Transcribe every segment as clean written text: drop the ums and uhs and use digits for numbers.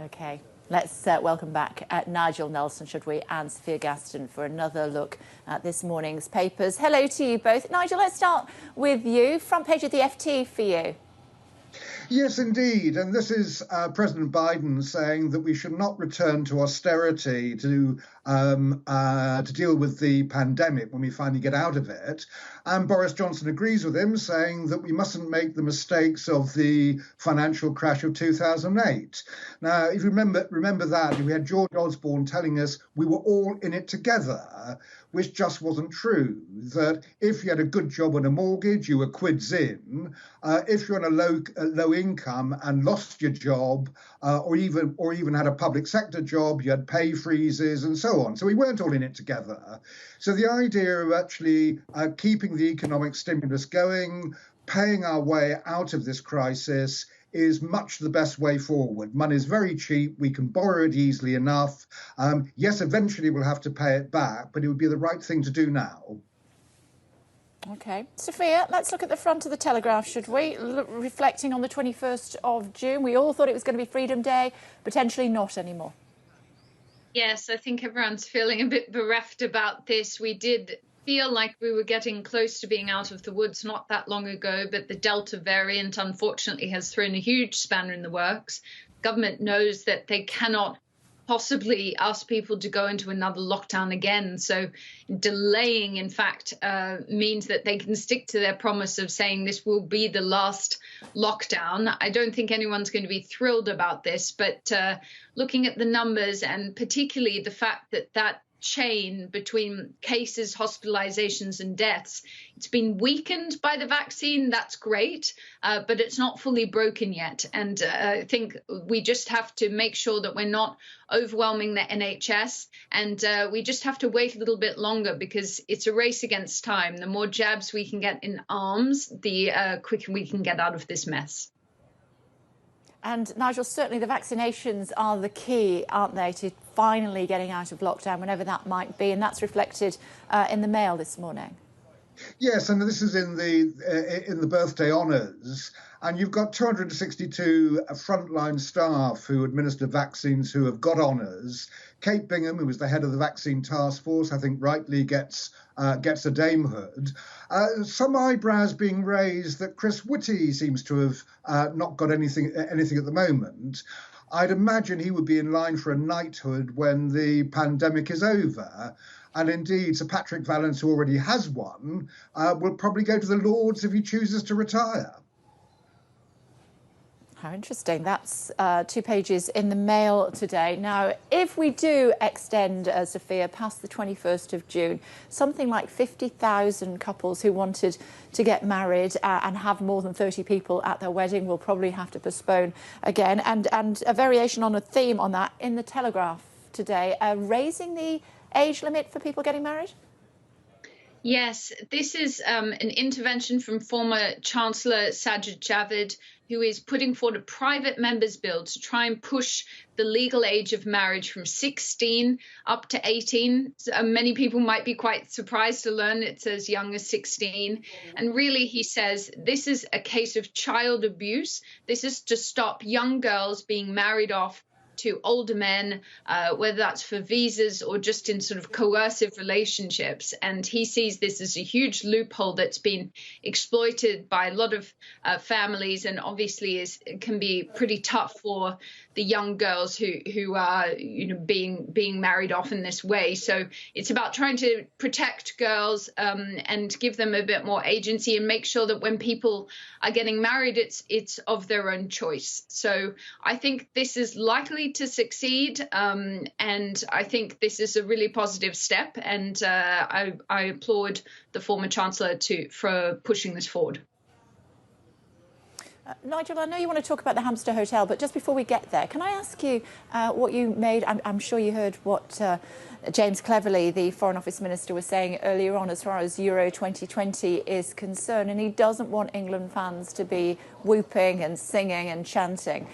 OK, let's welcome back Nigel Nelson, should we, and Sophia Gaston for another look at this morning's papers. Hello to you both. Nigel, let's start with you. Front page of the FT for you. Yes, indeed. And this is President Biden saying that we should not return to austerity to deal with the pandemic when we finally get out of it. And Boris Johnson agrees with him, saying that we mustn't make the mistakes of the financial crash of 2008. Now, if you remember that, we had George Osborne telling us we were all in it together, which just wasn't true. That if you had a good job and a mortgage, you were quids in. If you're on a low income and lost your job, or even had a public sector job, you had pay freezes and so on. So we weren't all in it together. So the idea of actually keeping the economic stimulus going, paying our way out of this crisis, is much the best way forward. Money is very cheap. We can borrow it easily enough. Yes, eventually we'll have to pay it back, but it would be the right thing to do now. OK. Sophia, let's look at the front of the Telegraph, should we? Reflecting on the 21st of June. We all thought it was going to be Freedom Day, potentially not anymore. Yes, I think everyone's feeling a bit bereft about this. We did feel like we were getting close to being out of the woods not that long ago, but the Delta variant, unfortunately, has thrown a huge spanner in the works. Government knows that they cannot possibly ask people to go into another lockdown again. So delaying, in fact, means that they can stick to their promise of saying this will be the last lockdown. I don't think anyone's going to be thrilled about this, but looking at the numbers and particularly the fact that that chain between cases, hospitalizations and deaths, it's been weakened by the vaccine. That's great, but it's not fully broken yet. And I think we just have to make sure that we're not overwhelming the NHS, and we just have to wait a little bit longer because it's a race against time. The more jabs we can get in arms, the quicker we can get out of this mess. And Nigel, certainly the vaccinations are the key, aren't they, to finally getting out of lockdown, whenever that might be, and that's reflected in the Mail this morning. Yes, and this is in the birthday honours, and you've got 262 frontline staff who administer vaccines who have got honours. Kate Bingham, who was the head of the vaccine task force, I think rightly gets a damehood. Some eyebrows being raised that Chris Whitty seems to have not got anything at the moment. I'd imagine he would be in line for a knighthood when the pandemic is over. And indeed, Sir Patrick Vallance, who already has one, will probably go to the Lords if he chooses to retire. How interesting. That's 2 pages in the Mail today. Now, if we do extend, Sophia, past the 21st of June, something like 50,000 couples who wanted to get married and have more than 30 people at their wedding will probably have to postpone again. And a variation on a theme on that in the Telegraph today, raising the age limit for people getting married? Yes, this is an intervention from former Chancellor Sajid Javid, who is putting forward a private member's bill to try and push the legal age of marriage from 16 up to 18. So, many people might be quite surprised to learn it's as young as 16. And really, he says, this is a case of child abuse. This is to stop young girls being married off to older men, whether that's for visas or just in sort of coercive relationships. And he sees this as a huge loophole that's been exploited by a lot of families, and obviously can be pretty tough for the young girls who are being married off in this way. So it's about trying to protect girls and give them a bit more agency and make sure that when people are getting married, it's of their own choice. So I think this is likely to succeed, and I think this is a really positive step, and I applaud the former Chancellor for pushing this forward. Nigel, I know you want to talk about the Hampstead Hotel, but just before we get there, can I ask you what you made? I'm sure you heard what James Cleverly, the Foreign Office Minister, was saying earlier on as far as Euro 2020 is concerned, and he doesn't want England fans to be whooping and singing and chanting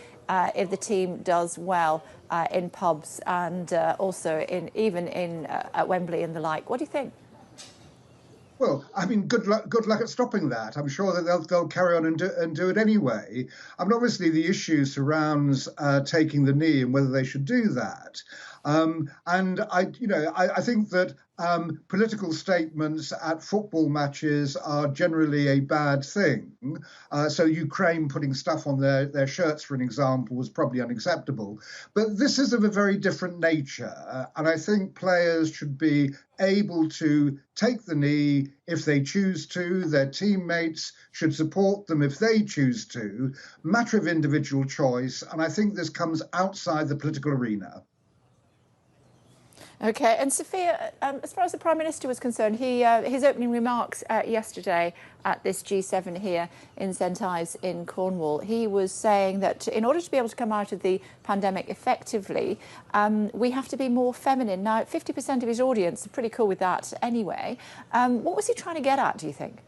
if the team does well in pubs and also even at Wembley and the like. What do you think? Well, I mean, good luck. Good luck at stopping that. I'm sure that they'll carry on and do it anyway. I mean, obviously, the issue surrounds taking the knee and whether they should do that. And I think that political statements at football matches are generally a bad thing. So Ukraine putting stuff on their shirts, for an example, was probably unacceptable. But this is of a very different nature, and I think players should be able to take the knee if they choose to. Their teammates should support them if they choose to. Matter of individual choice, and I think this comes outside the political arena. Okay, and Sophia, as far as the Prime Minister was concerned, his opening remarks yesterday at this G7 here in St Ives in Cornwall, he was saying that in order to be able to come out of the pandemic effectively, we have to be more feminine. Now, 50% of his audience are pretty cool with that anyway. What was he trying to get at, do you think?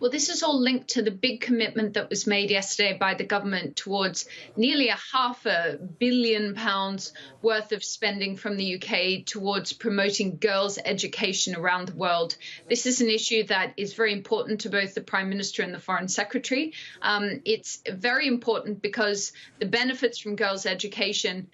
Well, this is all linked to the big commitment that was made yesterday by the government towards nearly £500 million worth of spending from the UK towards promoting girls' education around the world. This is an issue that is very important to both the Prime Minister and the Foreign Secretary. It's very important because the benefits from girls' education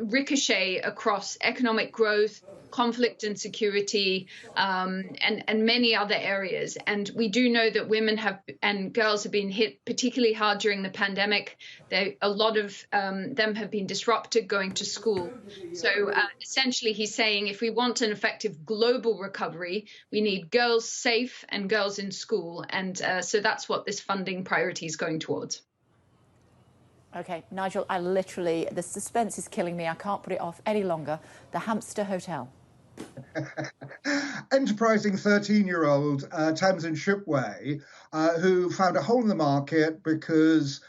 ricochet across economic growth, conflict and security, and many other areas. And we do know that women and girls have been hit particularly hard during the pandemic. A lot of them have been disrupted going to school. So essentially, he's saying if we want an effective global recovery, we need girls safe and girls in school. And so that's what this funding priority is going towards. OK, Nigel, the suspense is killing me. I can't put it off any longer. The Hamster Hotel. Enterprising 13-year-old Tamsin Shipway, who found a hole in the market because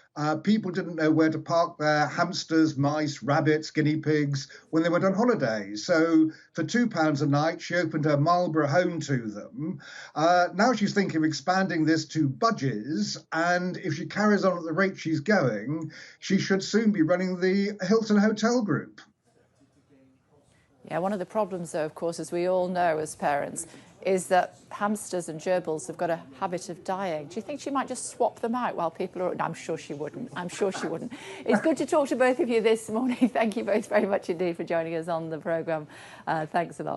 people didn't know where to park their hamsters, mice, rabbits, guinea pigs when they went on holiday. So for £2 a night, she opened her Marlborough home to them. Now she's thinking of expanding this to Budges, and if she carries on at the rate she's going, she should soon be running the Hilton Hotel Group. Yeah, one of the problems, though, of course, as we all know as parents, is that hamsters and gerbils have got a habit of dying. Do you think she might just swap them out while people are... No, I'm sure she wouldn't. I'm sure she wouldn't. It's good to talk to both of you this morning. Thank you both very much indeed for joining us on the programme. Thanks a lot.